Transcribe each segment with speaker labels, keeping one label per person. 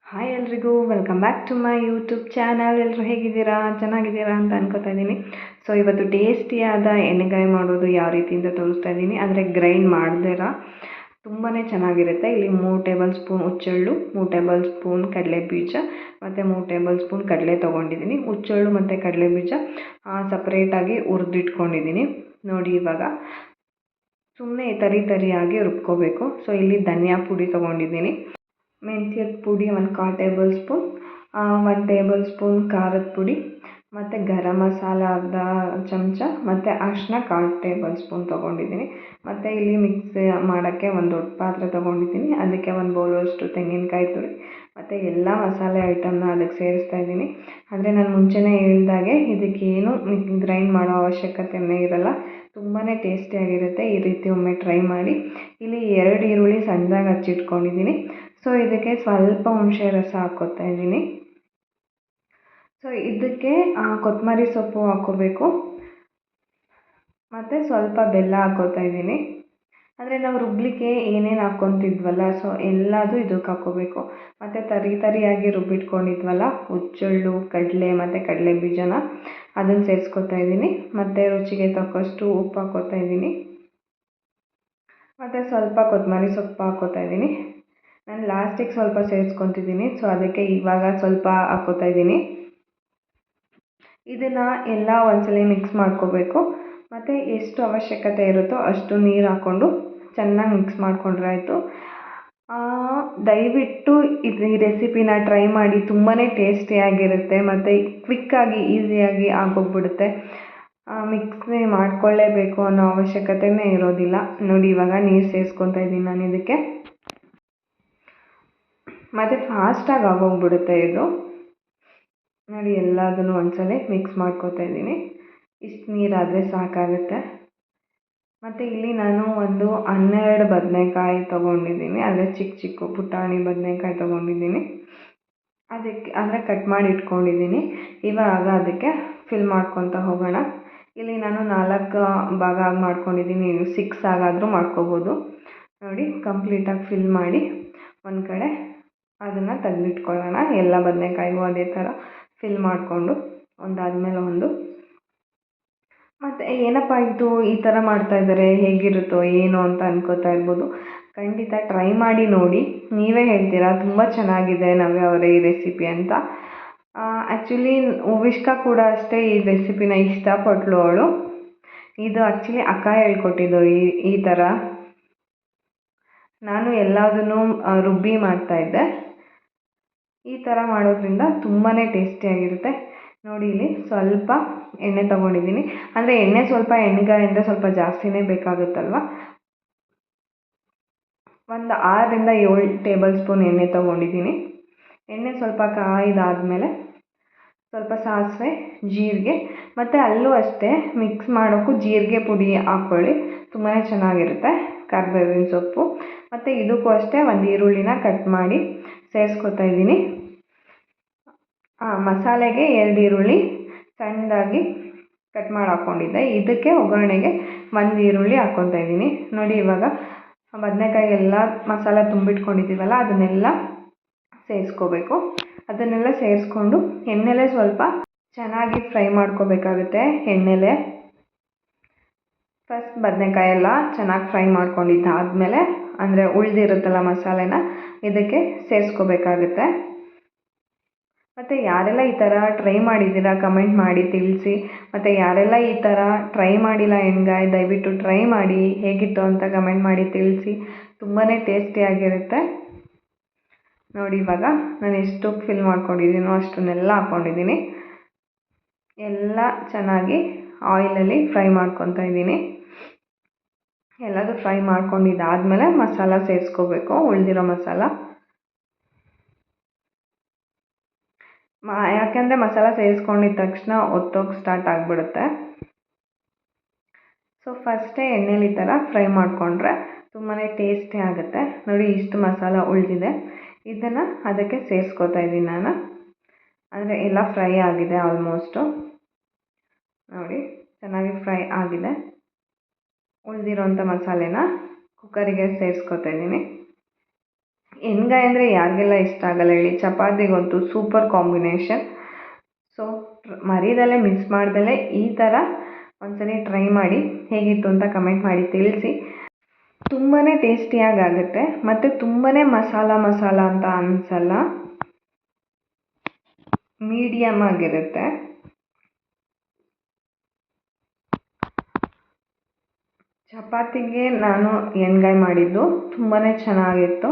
Speaker 1: Hi ಎಲ್ರಿಗೂ welcome back to my YouTube channel. ಎಲ್ಲರೂ ಹೇಗಿದ್ದೀರಾ? ಚೆನ್ನಾಗಿದ್ದೀರಾ ಅಂತ ಅನ್ಕೋತಾ ಇದ್ದೀನಿ. ಸೊ ಇವತ್ತು ಟೇಸ್ಟಿಯಾದ ಎಣ್ಣೆಗಾಯಿ ಮಾಡೋದು ಯಾವ ರೀತಿಯಿಂದ ತೋರಿಸ್ತಾ ಇದ್ದೀನಿ. ಅಂದರೆ ಗ್ರೈಂಡ್ ಮಾಡ್ದಿರ ತುಂಬಾ ಚೆನ್ನಾಗಿರುತ್ತೆ. ಇಲ್ಲಿ 3 ಟೇಬಲ್ ಸ್ಪೂನ್ ಹುಚ್ಚೆಳ್ಳು, 3 ಟೇಬಲ್ ಸ್ಪೂನ್ ಕಡಲೆ ಬೀಜ ಮತ್ತು 3 ಟೇಬಲ್ ಸ್ಪೂನ್ ಕಡಲೆ ತೊಗೊಂಡಿದ್ದೀನಿ. ಹುಚ್ಚೆಳ್ಳು ಮತ್ತು ಕಡಲೆ ಬೀಜ ಸಪ್ರೇಟಾಗಿ ಹುರಿದಿಟ್ಕೊಂಡಿದ್ದೀನಿ. ನೋಡಿ, ಇವಾಗ ಸುಮ್ಮನೆ ತರಿಯಾಗಿ ರುಬ್ಕೋಬೇಕು. ಸೊ ಇಲ್ಲಿ ಧನಿಯಾ ಪುಡಿ ತೊಗೊಂಡಿದ್ದೀನಿ, ಮೆಂತ್ಯದ ಪುಡಿ 1/4 ಟೇಬಲ್ ಸ್ಪೂನ್, 1 ಟೇಬಲ್ ಸ್ಪೂನ್ ಖಾರದ ಪುಡಿ ಮತ್ತು ಗರಂ ಮಸಾಲ ಅರ್ಧ ಚಮಚ ಮತ್ತು ಅರಿಶಿನ 1/4 ಟೇಬಲ್ ಸ್ಪೂನ್ ತೊಗೊಂಡಿದ್ದೀನಿ. ಮತ್ತು ಇಲ್ಲಿ ಮಿಕ್ಸ್ ಮಾಡೋಕ್ಕೆ ಒಂದು ದೊಡ್ಡ ಪಾತ್ರೆ ತೊಗೊಂಡಿದ್ದೀನಿ. ಅದಕ್ಕೆ 1 ಬೌಲಷ್ಟು ತೆಂಗಿನಕಾಯಿ ತುರಿ ಮತ್ತು ಎಲ್ಲ ಮಸಾಲೆ ಐಟಮ್ನ ಅದಕ್ಕೆ ಸೇರಿಸ್ತಾ ಇದ್ದೀನಿ. ಅಂದರೆ ನಾನು ಮುಂಚೆನೇ ಹೇಳಿದಾಗೆ ಇದಕ್ಕೇನು ಗ್ರೈಂಡ್ ಮಾಡೋ ಅವಶ್ಯಕತೆಯೇ ಇರಲ್ಲ. ತುಂಬಾ ಟೇಸ್ಟಿಯಾಗಿರುತ್ತೆ. ಈ ರೀತಿ ಒಮ್ಮೆ ಟ್ರೈ ಮಾಡಿ. ಇಲ್ಲಿ 2 ಈರುಳ್ಳಿ ಸಣ್ಣದಾಗಿ ಹಚ್ಚಿಟ್ಕೊಂಡಿದ್ದೀನಿ. ಸೊ ಇದಕ್ಕೆ ಸ್ವಲ್ಪ ಹುಣಸೆ ರಸ ಹಾಕ್ಕೋತಾ ಇದ್ದೀನಿ. ಸೊ ಇದಕ್ಕೆ ಕೊತ್ತಂಬರಿ ಸೊಪ್ಪು ಹಾಕ್ಕೋಬೇಕು ಮತ್ತು ಸ್ವಲ್ಪ ಬೆಲ್ಲ ಹಾಕ್ಕೋತಾ ಇದ್ದೀನಿ. ಅಂದರೆ ನಾವು ರುಬ್ಲಿಕ್ಕೆ ಏನೇನು ಹಾಕ್ಕೊತಿದ್ವಲ್ಲ, ಸೊ ಎಲ್ಲದೂ ಇದಕ್ಕೆ ಹಾಕ್ಕೋಬೇಕು. ಮತ್ತು ತರಿಯಾಗಿ ರುಬ್ಬಿಟ್ಕೊಂಡಿದ್ವಲ್ಲ ಹುಚ್ಚೆಳ್ಳು, ಕಡಲೆ ಮತ್ತು ಕಡಲೆ ಬೀಜನ ಅದನ್ನು ಸೇರಿಸ್ಕೊತಾ ಇದ್ದೀನಿ. ಮತ್ತು ರುಚಿಗೆ ತಕ್ಕಷ್ಟು ಉಪ್ಪು ಹಾಕ್ಕೋತಾ ಇದ್ದೀನಿ ಮತ್ತು ಸ್ವಲ್ಪ ಕೊತ್ತಂಬರಿ ಸೊಪ್ಪು ಹಾಕ್ಕೋತಾ ಇದ್ದೀನಿ. ನಾನು ಲಾಸ್ಟಿಗೆ ಸ್ವಲ್ಪ ಸೇರಿಸ್ಕೊತಿದ್ದೀನಿ. ಸೊ ಅದಕ್ಕೆ ಇವಾಗ ಸ್ವಲ್ಪ ಹಾಕ್ಕೋತಾ ಇದ್ದೀನಿ. ಇದನ್ನು ಎಲ್ಲ ಒಂದ್ಸಲ ಮಿಕ್ಸ್ ಮಾಡ್ಕೋಬೇಕು. ಮತ್ತು ಎಷ್ಟು ಅವಶ್ಯಕತೆ ಇರುತ್ತೋ ಅಷ್ಟು ನೀರು ಹಾಕ್ಕೊಂಡು ಚೆನ್ನಾಗಿ ಮಿಕ್ಸ್ ಮಾಡಿಕೊಂಡ್ರೆ ಆಯಿತು. ದಯವಿಟ್ಟು ಈ ರೆಸಿಪಿನ ಟ್ರೈ ಮಾಡಿ. ತುಂಬಾ ಟೇಸ್ಟಿಯಾಗಿರುತ್ತೆ ಮತ್ತು ಕ್ವಿಕ್ಕಾಗಿ ಈಸಿಯಾಗಿ ಆಗೋಗ್ಬಿಡುತ್ತೆ. ಮಿಕ್ಸ್ ಮಾಡ್ಕೊಳ್ಳೇಬೇಕು ಅನ್ನೋ ಅವಶ್ಯಕತೆಯೇ ಇರೋದಿಲ್ಲ. ನೋಡಿ, ಇವಾಗ ನೀರು ಸೇರಿಸ್ಕೊತಾ ಇದ್ದೀನಿ ನಾನು ಇದಕ್ಕೆ. ಮತ್ತು ಫಾಸ್ಟಾಗಿ ಆಗೋಗ್ಬಿಡುತ್ತೆ ಇದು. ನೋಡಿ, ಎಲ್ಲದನ್ನು ಒಂದ್ಸಲ ಮಿಕ್ಸ್ ಮಾಡ್ಕೋತಾ ಇದ್ದೀನಿ. ಇಷ್ಟು ನೀರಾದರೆ ಸಾಕಾಗುತ್ತೆ. ಮತ್ತು ಇಲ್ಲಿ ನಾನು ಒಂದು 12 ಬದನೆಕಾಯಿ ತೊಗೊಂಡಿದ್ದೀನಿ. ಅಂದರೆ ಚಿಕ್ಕ ಪುಟಾಣಿ ಬದನೆಕಾಯಿ ತೊಗೊಂಡಿದ್ದೀನಿ. ಅದಕ್ಕೆ ಅಂದರೆ ಕಟ್ ಮಾಡಿ ಇಟ್ಕೊಂಡಿದ್ದೀನಿ. ಇವಾಗ ಅದಕ್ಕೆ ಫಿಲ್ ಮಾಡ್ಕೊತಾ ಹೋಗೋಣ. ಇಲ್ಲಿ ನಾನು 4 ಭಾಗ ಆಗಿ ಮಾಡ್ಕೊಂಡಿದ್ದೀನಿ. 6 ಆಗಾದರೂ ಮಾಡ್ಕೋಬೋದು. ನೋಡಿ, ಕಂಪ್ಲೀಟಾಗಿ ಫಿಲ್ ಮಾಡಿ ಒಂದು ಕಡೆ ಅದನ್ನು ತೆಗೆದಿಟ್ಕೊಳ್ಳೋಣ. ಎಲ್ಲ ಬದನೆಕಾಯಿಗೂ ಅದೇ ಥರ ಫಿಲ್ ಮಾಡಿಕೊಂಡು ಒಂದಾದಮೇಲೆ ಒಂದು. ಮತ್ತು ಏನಪ್ಪ ಇದು ಈ ಥರ ಮಾಡ್ತಾಯಿದ್ದಾರೆ, ಹೇಗಿರುತ್ತೋ ಏನೋ ಅಂತ ಅನ್ಕೋತಾ ಇರ್ಬೋದು. ಖಂಡಿತ ಟ್ರೈ ಮಾಡಿ ನೋಡಿ. ನೀವೇ ಹೇಳ್ತೀರಾ ತುಂಬ ಚೆನ್ನಾಗಿದೆ ನವ್ಯ ಅವರೇ ಈ ರೆಸಿಪಿ ಅಂತ. ಆ್ಯಕ್ಚುಲಿ ಉವಿಷ್ಕಾ ಕೂಡ ಅಷ್ಟೇ ಈ ರೆಸಿಪಿನ ಇಷ್ಟಪಟ್ಳು ಅವಳು. ಇದು ಆ್ಯಕ್ಚುಲಿ ಅಕ್ಕ ಹೇಳ್ಕೊಟ್ಟಿದ್ದು ಈ ಥರ. ನಾನು ಎಲ್ಲದನ್ನೂ ರುಬ್ಬಿ ಮಾಡ್ತಾಯಿದ್ದೆ. ಈ ಥರ ಮಾಡೋದ್ರಿಂದ ತುಂಬಾ ಟೇಸ್ಟಿಯಾಗಿರುತ್ತೆ. ನೋಡಿ, ಇಲ್ಲಿ ಸ್ವಲ್ಪ ಎಣ್ಣೆ ತೊಗೊಂಡಿದ್ದೀನಿ. ಅಂದರೆ ಎಣ್ಣೆ ಸ್ವಲ್ಪ ಎಣ್ಣೆಗಾಯಿ ಅಂದರೆ ಸ್ವಲ್ಪ ಜಾಸ್ತಿನೇ ಬೇಕಾಗುತ್ತಲ್ವ. ಒಂದು 6ರಿಂದ 7 ಟೇಬಲ್ ಸ್ಪೂನ್ ಎಣ್ಣೆ ತೊಗೊಂಡಿದ್ದೀನಿ. ಎಣ್ಣೆ ಸ್ವಲ್ಪ ಕಾಯ್ದಾದಮೇಲೆ ಸ್ವಲ್ಪ ಸಾಸಿವೆ, ಜೀರಿಗೆ ಮತ್ತು ಅಲ್ಲೂ ಅಷ್ಟೇ ಮಿಕ್ಸ್ ಮಾಡೋಕ್ಕೂ ಜೀರಿಗೆ ಪುಡಿ ಹಾಕ್ಕೊಳ್ಳಿ, ತುಂಬಾ ಚೆನ್ನಾಗಿರುತ್ತೆ. ಕರಿಬೇವಿನ ಸೊಪ್ಪು ಮತ್ತು ಇದಕ್ಕೂ ಅಷ್ಟೇ 1 ಈರುಳ್ಳಿನ ಕಟ್ ಮಾಡಿ ಸೇರಿಸ್ಕೊತಾ ಇದ್ದೀನಿ. ಮಸಾಲೆಗೆ 2 ಈರುಳ್ಳಿ ಸಣ್ಣದಾಗಿ ಕಟ್ ಮಾಡಿ ಹಾಕ್ಕೊಂಡಿದ್ದೆ. ಇದಕ್ಕೆ ಒಗ್ಗರಣೆಗೆ 1 ಈರುಳ್ಳಿ ಹಾಕ್ಕೊತಾ ಇದ್ದೀನಿ. ನೋಡಿ, ಇವಾಗ ಬದನೆಕಾಯಿ ಎಲ್ಲ ಮಸಾಲೆ ತುಂಬಿಟ್ಕೊಂಡಿದ್ದೀವಲ್ಲ ಅದನ್ನೆಲ್ಲ ಸೇರಿಸ್ಕೋಬೇಕು. ಅದನ್ನೆಲ್ಲ ಸೇರಿಸ್ಕೊಂಡು ಎಣ್ಣೆಲೇ ಸ್ವಲ್ಪ ಚೆನ್ನಾಗಿ ಫ್ರೈ ಮಾಡ್ಕೋಬೇಕಾಗುತ್ತೆ. ಎಣ್ಣೆಲೇ ಫಸ್ಟ್ ಬದನೆಕಾಯಿ ಎಲ್ಲ ಚೆನ್ನಾಗಿ ಫ್ರೈ ಮಾಡ್ಕೊಂಡಿದ್ದಾದಮೇಲೆ ಅಂದರೆ ಉಳಿದಿರುತ್ತಲ್ಲ ಮಸಾಲೆನ ಇದಕ್ಕೆ ಸೇರಿಸ್ಕೋಬೇಕಾಗುತ್ತೆ. ಮತ್ತು ಯಾರೆಲ್ಲ ಈ ಥರ ಟ್ರೈ ಮಾಡಿದ್ದೀರಾ ಕಮೆಂಟ್ ಮಾಡಿ ತಿಳಿಸಿ. ಮತ್ತು ಯಾರೆಲ್ಲ ಈ ಥರ ಟ್ರೈ ಮಾಡಿಲ್ಲ ಎಣ್ಗಾಯಿ, ದಯವಿಟ್ಟು ಟ್ರೈ ಮಾಡಿ. ಹೇಗಿತ್ತು ಅಂತ ಕಮೆಂಟ್ ಮಾಡಿ ತಿಳಿಸಿ. ತುಂಬಾ ಟೇಸ್ಟಿಯಾಗಿರುತ್ತೆ. ನೋಡಿ, ಇವಾಗ ನಾನು ಎಷ್ಟು ಫಿಲ್ ಮಾಡ್ಕೊಂಡಿದ್ದೀನೋ ಅಷ್ಟನ್ನೆಲ್ಲ ಹಾಕ್ಕೊಂಡಿದ್ದೀನಿ. ಎಲ್ಲ ಚೆನ್ನಾಗಿ ಆಯಿಲಲ್ಲಿ ಫ್ರೈ ಮಾಡ್ಕೊತಾ ಇದ್ದೀನಿ. ಎಲ್ಲದೂ ಫ್ರೈ ಮಾಡ್ಕೊಂಡಿದ್ದಾದಮೇಲೆ ಮಸಾಲ ಸೇರಿಸ್ಕೋಬೇಕು, ಉಳಿದಿರೋ ಮಸಾಲ. ಯಾಕೆಂದರೆ ಮಸಾಲ ಸೇರಿಸ್ಕೊಂಡಿದ್ದ ತಕ್ಷಣ ಒತ್ತೋಗಿ ಸ್ಟಾರ್ಟ್ ಆಗಿಬಿಡುತ್ತೆ. ಸೊ ಫಸ್ಟೇ ಎಣ್ಣೆಲಿ ಈ ಥರ ಫ್ರೈ ಮಾಡಿಕೊಂಡ್ರೆ ತುಂಬಾ ಟೇಸ್ಟಿ ಆಗುತ್ತೆ. ನೋಡಿ, ಇಷ್ಟು ಮಸಾಲ ಉಳಿದಿದೆ. ಇದನ್ನು ಅದಕ್ಕೆ ಸೇರಿಸ್ಕೊತಾ ಇದ್ದೀನಿ ನಾನು. ಅಂದರೆ ಎಲ್ಲ ಫ್ರೈ ಆಗಿದೆ ಆಲ್ಮೋಸ್ಟು. ನೋಡಿ, ಚೆನ್ನಾಗಿ ಫ್ರೈ ಆಗಿದೆ. ಉಳಿದಿರೋಂಥ ಮಸಾಲೆನ ಕುಕ್ಕರಿಗೆ ಸೇರಿಸ್ಕೊತಾ ಇದ್ದೀನಿ. ಎಣ್ಗಾಯಿ ಅಂದರೆ ಯಾರಿಗೆಲ್ಲ ಇಷ್ಟ ಆಗಲ್ಲ ಹೇಳಿ, ಚಪಾತಿಗಂತೂ ಸೂಪರ್ ಕಾಂಬಿನೇಷನ್. ಸೊ ಮರೀದಲ್ಲೇ ಮಿಸ್ ಮಾಡ್ದಲೇ ಈ ಥರ ಒಂದ್ಸರಿ ಟ್ರೈ ಮಾಡಿ, ಹೇಗಿತ್ತು ಅಂತ ಕಮೆಂಟ್ ಮಾಡಿ ತಿಳಿಸಿ. ತುಂಬಾ ಟೇಸ್ಟಿಯಾಗಿ ಆಗುತ್ತೆ ಮತ್ತು ತುಂಬಾ ಮಸಾಲ ಅಂತ ಅನಿಸಲ್ಲ, ಮೀಡಿಯಮ್ ಆಗಿರುತ್ತೆ. ಚಪಾತಿಗೆ ನಾನು ಎಣ್ಗಾಯಿ ಮಾಡಿದ್ದು ತುಂಬಾ ಚೆನ್ನಾಗಿತ್ತು.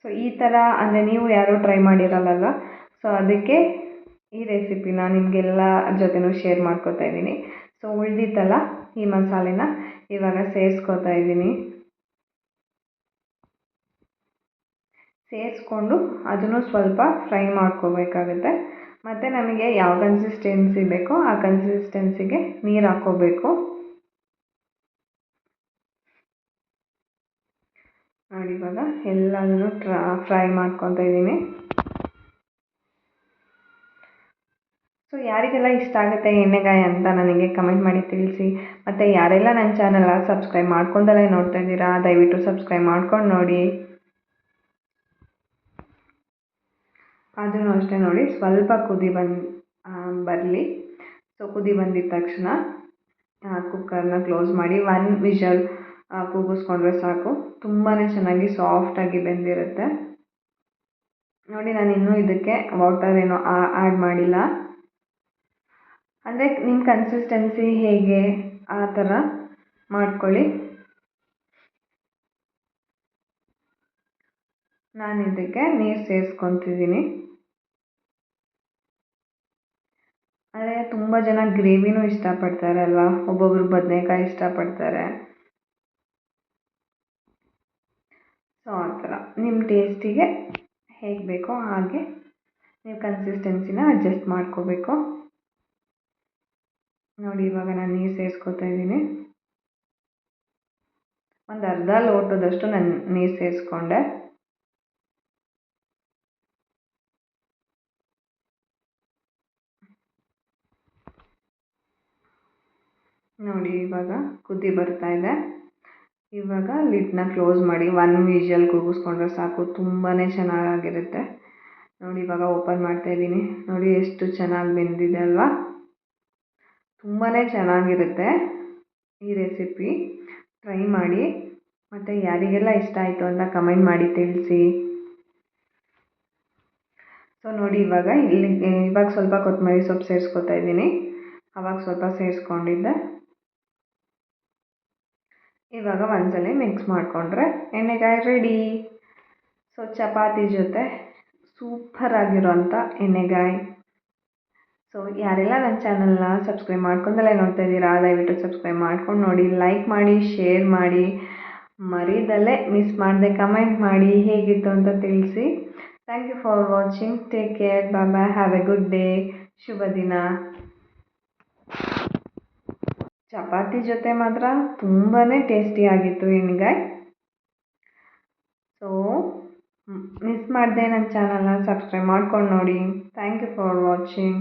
Speaker 1: ಸೊ ಈ ಥರ ಅಂದರೆ ನೀವು ಯಾರೂ ಟ್ರೈ ಮಾಡಿರಲ್ಲ, ಸೊ ಅದಕ್ಕೆ ಈ ರೆಸಿಪಿನ ನಿಮಗೆಲ್ಲ ಜೊತೆನೂ ಶೇರ್ ಮಾಡ್ಕೊತಾ ಇದ್ದೀನಿ. ಸೊ ಉಳಿದಿತ್ತಲ್ಲ ಈ ಮಸಾಲೆನ ಇವಾಗ ಸೇರಿಸ್ಕೊತಾ ಇದ್ದೀನಿ. ಸೇರಿಸ್ಕೊಂಡು ಅದನ್ನು ಸ್ವಲ್ಪ ಫ್ರೈ ಮಾಡ್ಕೋಬೇಕಾಗುತ್ತೆ. ಮತ್ತು ನಮಗೆ ಯಾವ ಕನ್ಸಿಸ್ಟೆನ್ಸಿ ಬೇಕೋ ಆ ಕನ್ಸಿಸ್ಟೆನ್ಸಿಗೆ ನೀರು ಹಾಕ್ಕೋಬೇಕು. ನೋಡಿ ಇವಾಗ ಎಲ್ಲದನ್ನು ಫ್ರೈ ಮಾಡ್ಕೊತಾ ಇದ್ದೀನಿ. ಸೊ ಯಾರಿಗೆಲ್ಲ ಇಷ್ಟ ಆಗುತ್ತೆ ಎಣ್ಣೆಗಾಯಿ ಅಂತ ನನಗೆ ಕಮೆಂಟ್ ಮಾಡಿ ತಿಳಿಸಿ. ಮತ್ತು ಯಾರೆಲ್ಲ ನನ್ನ ಚಾನಲ್ನ ಸಬ್ಸ್ಕ್ರೈಬ್ ಮಾಡ್ಕೊಂಡಲ್ಲೇ ನೋಡ್ತಾ ಇದ್ದೀರಾ, ದಯವಿಟ್ಟು ಸಬ್ಸ್ಕ್ರೈಬ್ ಮಾಡ್ಕೊಂಡು ನೋಡಿ. ಅದನ್ನು ಅಷ್ಟೇ ನೋಡಿ, ಸ್ವಲ್ಪ ಕುದಿ ಬರಲಿ. ಸೊ ಕುದಿ ಬಂದಿದ ತಕ್ಷಣ ಕುಕ್ಕರ್ನ ಕ್ಲೋಸ್ ಮಾಡಿ 1 ವಿಷಲ್ ಕೂಗಿಸ್ಕೊಂಡ್ರೆ ಸಾಕು. ತುಂಬಾ ಚೆನ್ನಾಗಿ ಸಾಫ್ಟಾಗಿ ಬೆಂದಿರುತ್ತೆ. ನೋಡಿ ನಾನು ಇನ್ನೂ ಇದಕ್ಕೆ ವಾಟರ್ ಏನೋ ಆ್ಯಡ್ ಮಾಡಿಲ್ಲ. ಅಂದರೆ ನಿಮ್ಮ ಕನ್ಸಿಸ್ಟೆನ್ಸಿ ಹೇಗೆ ಆ ಥರ ಮಾಡ್ಕೊಳ್ಳಿ. ನಾನು ಇದಕ್ಕೆ ನೀರು ಸೇರಿಸ್ಕೊತಿದ್ದೀನಿ. ಅಂದರೆ ತುಂಬ ಜನ ಗ್ರೇವಿನೂ ಇಷ್ಟಪಡ್ತಾರೆ ಅಲ್ವಾ, ಒಬ್ಬೊಬ್ಬರು ಬದನೆಕಾಯಿ ಇಷ್ಟಪಡ್ತಾರೆ. ಸೊ ಆ ಥರ ನಿಮ್ಮ ಟೇಸ್ಟಿಗೆ ಹೇಗೆ ಬೇಕೋ ಹಾಗೆ ನೀವು ಕನ್ಸಿಸ್ಟೆನ್ಸಿನ ಅಡ್ಜಸ್ಟ್ ಮಾಡ್ಕೋಬೇಕು. ನೋಡಿ ಇವಾಗ ನಾನು ನೀರು ಸೇರಿಸ್ಕೊತಾ ಇದ್ದೀನಿ. ಒಂದು ಅರ್ಧ ಲೋಟದಷ್ಟು ನಾನು ನೀರು ಸೇರಿಸ್ಕೊಂಡೆ. ನೋಡಿ ಇವಾಗ ಕುದಿ ಬರ್ತಾ ಇದೆ. ಇವಾಗ ಲಿಡ್ನ ಕ್ಲೋಸ್ ಮಾಡಿ 1 ವಿಷಲ್ ಕೂಗಿಸ್ಕೊಂಡ್ರೆ ಸಾಕು, ತುಂಬಾ ಚೆನ್ನಾಗಿರುತ್ತೆ. ನೋಡಿ ಇವಾಗ ಓಪನ್ ಮಾಡ್ತಾ ಇದ್ದೀನಿ. ನೋಡಿ ಎಷ್ಟು ಚೆನ್ನಾಗಿ ಬೆಂದಿದೆ ಅಲ್ವಾ. ತುಂಬಾ ಚೆನ್ನಾಗಿರುತ್ತೆ ಈ ರೆಸಿಪಿ, ಟ್ರೈ ಮಾಡಿ. ಮತ್ತು ಯಾರಿಗೆಲ್ಲ ಇಷ್ಟ ಆಯಿತು ಅಂತ ಕಮೆಂಟ್ ಮಾಡಿ ತಿಳಿಸಿ. ಸೊ ನೋಡಿ ಇವಾಗ ಸ್ವಲ್ಪ ಕೊತ್ತಂಬರಿ ಸೊಪ್ಪು ಸೇರಿಸ್ಕೊತಾ ಇದ್ದೀನಿ. ಅವಾಗ ಸ್ವಲ್ಪ ಸೇರಿಸ್ಕೊಂಡಿದ್ದೆ. ಇವಾಗ ಒಂದ್ಸಲ ಮಿಕ್ಸ್ ಮಾಡಿಕೊಂಡ್ರೆ ಎಣ್ಣೆಗಾಯಿ ರೆಡಿ. ಸೊ ಚಪಾತಿ ಜೊತೆ ಸೂಪರ್ ಆಗಿರೋಂಥ ಎಣ್ಣೆಗಾಯಿ. ಸೊ ಯಾರೆಲ್ಲ ನನ್ನ ಚಾನಲ್ನ ಸಬ್ಸ್ಕ್ರೈಬ್ ಮಾಡ್ಕೊಂಡಲ್ಲೇ ನೋಡ್ತಾ ಇದ್ದೀರಾ, ದಯವಿಟ್ಟು ಸಬ್ಸ್ಕ್ರೈಬ್ ಮಾಡ್ಕೊಂಡು ನೋಡಿ, ಲೈಕ್ ಮಾಡಿ, ಶೇರ್ ಮಾಡಿ, ಮರೀದಲ್ಲೇ ಮಿಸ್ ಮಾಡದೆ ಕಮೆಂಟ್ ಮಾಡಿ ಹೇಗಿತ್ತು ಅಂತ ತಿಳಿಸಿ. Thank you for watching. Take care. Bye bye. Have a good day. ಶುಭ ದಿನ. ಚಪಾತಿ ಜೊತೆ ಮಾತ್ರ ತುಂಬಾ ಟೇಸ್ಟಿಯಾಗಿತ್ತು ಎಣ್ಗಾಯಿ. ಸೊ ಮಿಸ್ ಮಾಡದೆ ನನ್ನ ಚಾನಲ್ನ ಸಬ್ಸ್ಕ್ರೈಬ್ ಮಾಡ್ಕೊಂಡು ನೋಡಿ. Thank you for watching.